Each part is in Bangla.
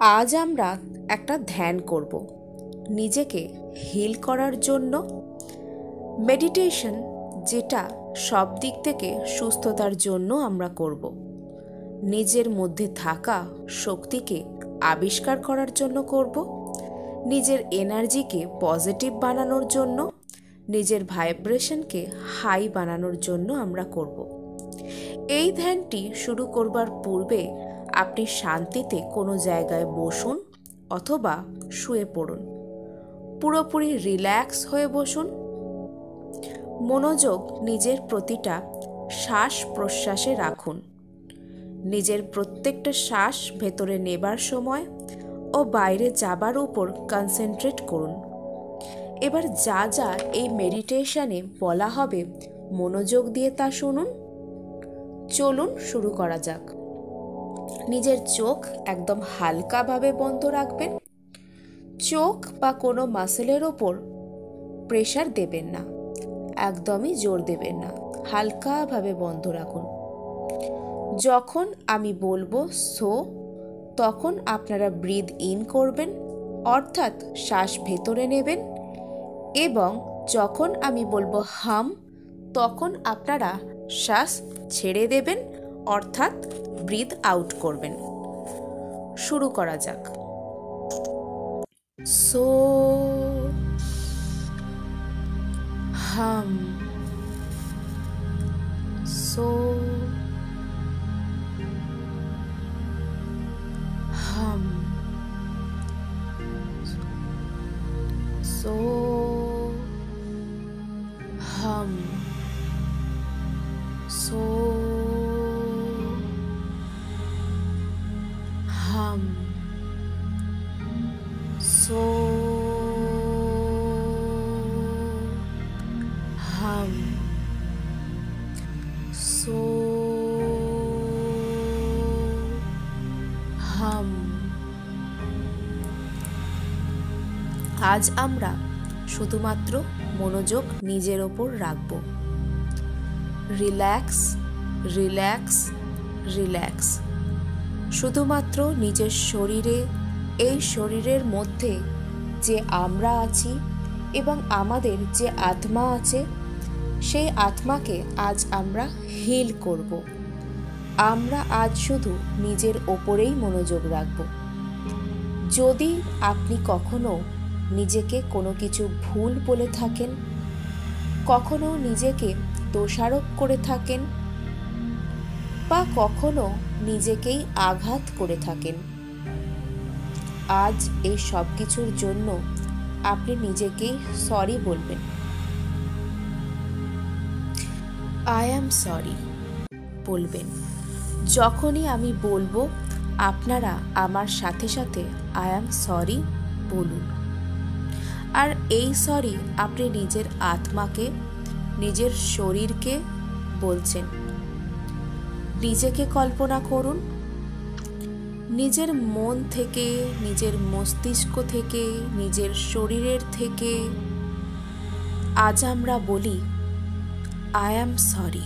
আজ আমরা একটা ধ্যান করব নিজেকে হিল করার জন্য। মেডিটেশন যেটা সব দিক থেকে সুস্থতার জন্য আমরা করব। নিজের মধ্যে থাকা শক্তিকে আবিষ্কার করার জন্য করব, নিজের এনার্জিকে পজিটিভ বানানোর জন্য, নিজের ভাইব্রেশনকে হাই বানানোর জন্য আমরা করব। এই ধ্যানটি শুরু করবার পূর্বে আপনি শান্তিতে কোনো জায়গায় বসুন অথবা শুয়ে পড়ুন। পুরোপুরি রিল্যাক্স হয়ে বসুন। মনোযোগ নিজের প্রতিটা শ্বাস প্রশ্বাসে রাখুন। নিজের প্রত্যেকটা শ্বাস ভেতরে নেবার সময় ও বাইরে যাবার উপর কনসেন্ট্রেট করুন। এবার যা যা এই মেডিটেশনে বলা হবে মনোযোগ দিয়ে তা শুনুন। চলুন শুরু করা যাক। নিজের চোখ একদম হালকাভাবে বন্ধ রাখবেন। চোখ বা কোনো মাসেলের ওপর প্রেশার দেবেন না, একদমই জোর দেবেন না, হালকাভাবে বন্ধ রাখুন। যখন আমি বলবো সো, তখন আপনারা ব্রিথ ইন করবেন, অর্থাৎ শ্বাস ভেতরে নেবেন, এবং যখন আমি বলবো হাম, তখন আপনারা শ্বাস ছেড়ে দেবেন, অর্থাৎ ব্রিথ আউট করবেন। শুরু করা যাক। সো, হাম, সো, হাম, সো, হাম, সো, হাম, সো, হাম, সো, হাম। আজ আমরা শুধুমাত্র মনোযোগ নিজের ওপর রাখব। Relax, relax, relax. শুধুমাত্র নিজের শরীরে, এই শরীরের মধ্যে যে আমরা আছি এবং আমাদের যে আত্মা আছে, সেই আত্মাকে আজ আমরা হিল করব। আমরা আজ শুধু নিজের ওপরেই মনোযোগ রাখব। যদি আপনি কখনো নিজেকে কোনো কিছু ভুল বলে থাকেন, কখনো নিজেকে দোষারোপ করে থাকেন, বা কখনো নিজেকেই আঘাত করে থাকেন, আজ এই সব কিছুর জন্য আপনি নিজেকেই সরি বলবেন। আই অ্যাম সরি বলবেন। যখনই আমি বলবো আপনারা আমার সাথে সাথে আই অ্যাম সরি বলুন। আর এই সরি আপনি নিজের আত্মাকে, নিজের শরীরকে বলছেন। নিজেকে কল্পনা করুন, নিজের মন থেকে, নিজের মস্তিষ্ক থেকে, নিজের শরীরের থেকে আজ আমরা বলি I am sorry,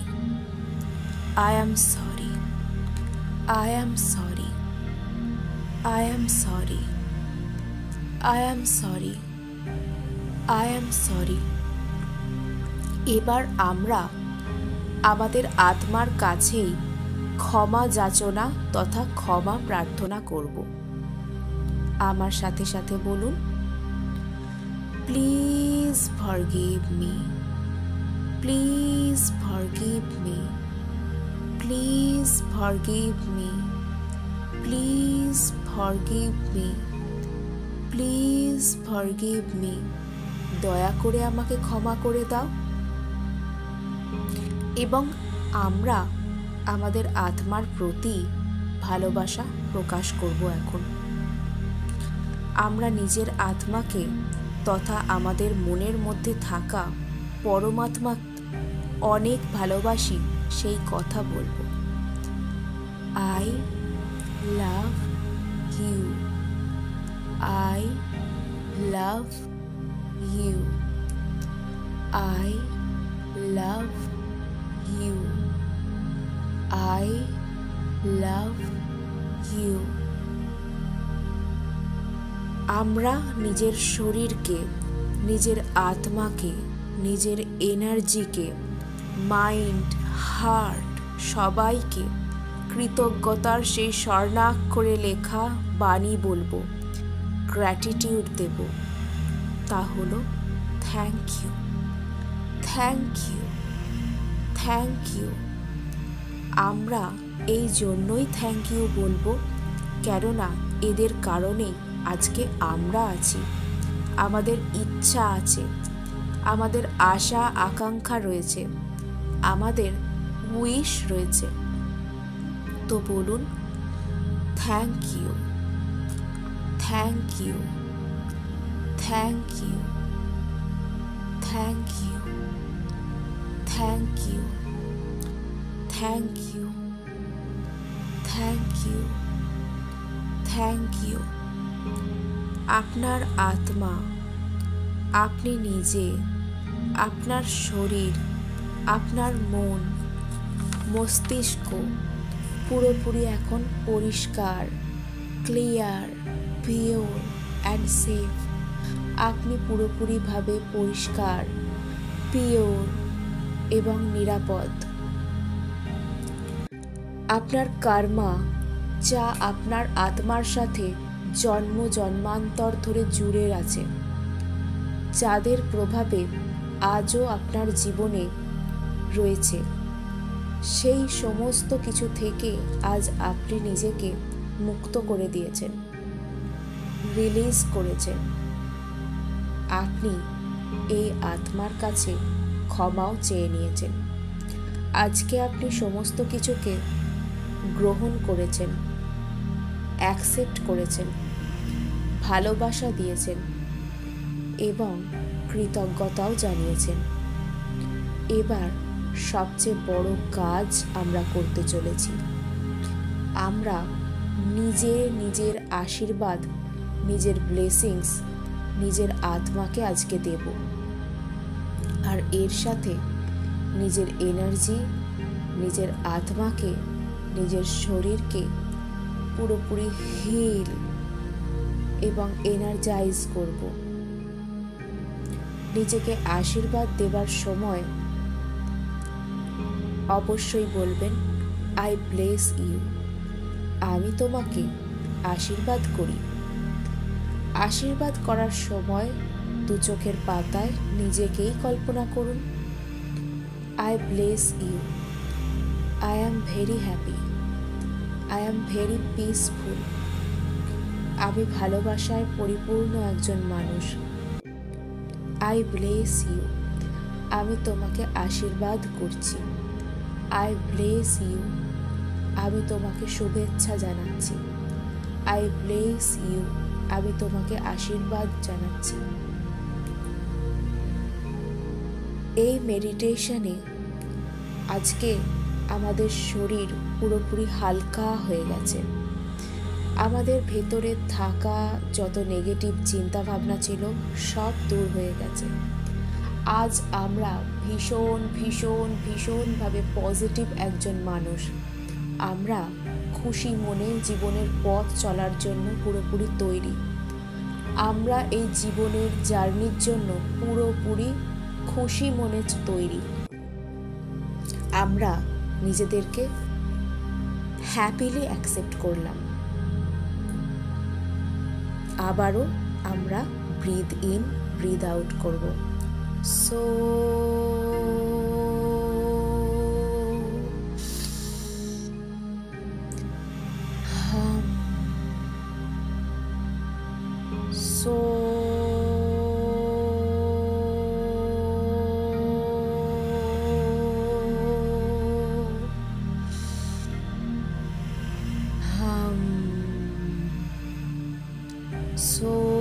I am sorry, I am sorry, I am sorry, I am sorry, I am sorry. এবার আমরা আমাদের আত্মার কাছেই ক্ষমা যাচনা তথা ক্ষমা প্রার্থনা করব। আমার সাথে সাথে বলুন, please forgive me, please forgive me, please forgive me, please forgive me, please forgive me. দয়া করে আমাকে ক্ষমা করে দাও। এবং আমরা আমাদের আত্মার প্রতি ভালোবাসা প্রকাশ করব। এখন আমরা নিজের আত্মাকে তথা আমাদের মনের মধ্যে থাকা পরমাত্মা অনেক ভালোবাসি, সেই কথা বলবো। I love you, I love you, I love you, I love you, আমরা নিজের শরীরকে, নিজের আত্মাকে, নিজের এনার্জিকে, মাইন্ড, হার্ট সবাইকে কৃতজ্ঞতার সেই স্বর্ণাক্ষরে লেখা বাণী বলবো, গ্র্যাটিটিউড দেব। তা হলো thank you, thank you, thank you. আমরা এই জন্যই থ্যাংক ইউ বলবো, কেননা এদের কারণেই আজকে আমরা আছি। আমাদের ইচ্ছা আছে, আমাদের আশা আকাঙ্ক্ষা রয়েছে, আমাদের উইশ রয়েছে। তো বলুন thank you, thank you, thank you, thank you, thank you, thank you, thank you, thank you. আপনার আত্মা, আপনি নিজে, আপনার শরীর, আপনার মন, মস্তিষ্ক পুরোপুরি এখন পরিষ্কার, ক্লিয়ার, পিওর অ্যান্ড সেফ। আপনি পুরোপুরিভাবে পরিষ্কার, পিওর এবং নিরাপদ। আপনার কর্মা, যা আপনার আত্মার সাথে জন্ম জন্মান্তর ধরে জুড়ে আছে, যাদের প্রভাবে আজও আপনার জীবনে রয়েছে, সেই সমস্ত কিছু থেকে আজ আপনি নিজেকে মুক্ত করে দিয়েছেন, রিলিজ করেছেন। আপনি এই আত্মার কাছে ক্ষমাও চেয়ে নিয়েছেন। আজকে আপনি সমস্ত কিছুকে গ্রহণ করেছেন, অ্যাকসেপ্ট করেছেন, ভালোবাসা দিয়েছেন এবং কৃতজ্ঞতাও জানিয়েছেন। এবার সবচেয়ে বড় কাজ আমরা করতে চলেছি। আমরা নিজের আশীর্বাদ, নিজের ব্লেসিংস নিজের আত্মাকে আজকে দেব। আর এর সাথে নিজের এনার্জি, নিজের আত্মাকে, নিজের শরীরকে পুরোপুরি হিল এবং এনার্জাইজ করব। নিজেকে আশীর্বাদ দেবার সময় অবশ্যই বলবেন আই ব্লেস ইউ, আমি তোমাকে আশীর্বাদ করি। আশীর্বাদ করার সময় দু চোখের পাতায় নিজেকেই কল্পনা করুন, I bless you, I am very happy, I am very peaceful. আমি ভালোবাসায় পরিপূর্ণ একজন মানুষ। আই ব্লেস ইউ, আমি তোমাকে আশীর্বাদ করছি। আই ব্লেস ইউ, আমি তোমাকে শুভেচ্ছা জানাচ্ছি। আই ব্লেস ইউ, আমি তোমাকে আশীর্বাদ জানাচ্ছি। এই মেডিটেশনে আজকে আমাদের শরীর পুরোপুরি হালকা হয়ে গেছে। আমাদের ভেতরে থাকা যত নেগেটিভ চিন্তা ভাবনা ছিল সব দূর হয়ে গেছে। আজ আমরা ভীষণভাবে পজিটিভ একজন মানুষ। আমরা খুশি মনে জীবনের পথ চলার জন্য পুরোপুরি তৈরি। আমরা এই জীবনের জার্নির জন্য পুরোপুরি খুশি মনে তৈরি। আমরা নিজেদেরকে হ্যাপিলি অ্যাকসেপ্ট করলাম। আবারও আমরা ব্রিথ ইন ব্রিথ আউট করব। So so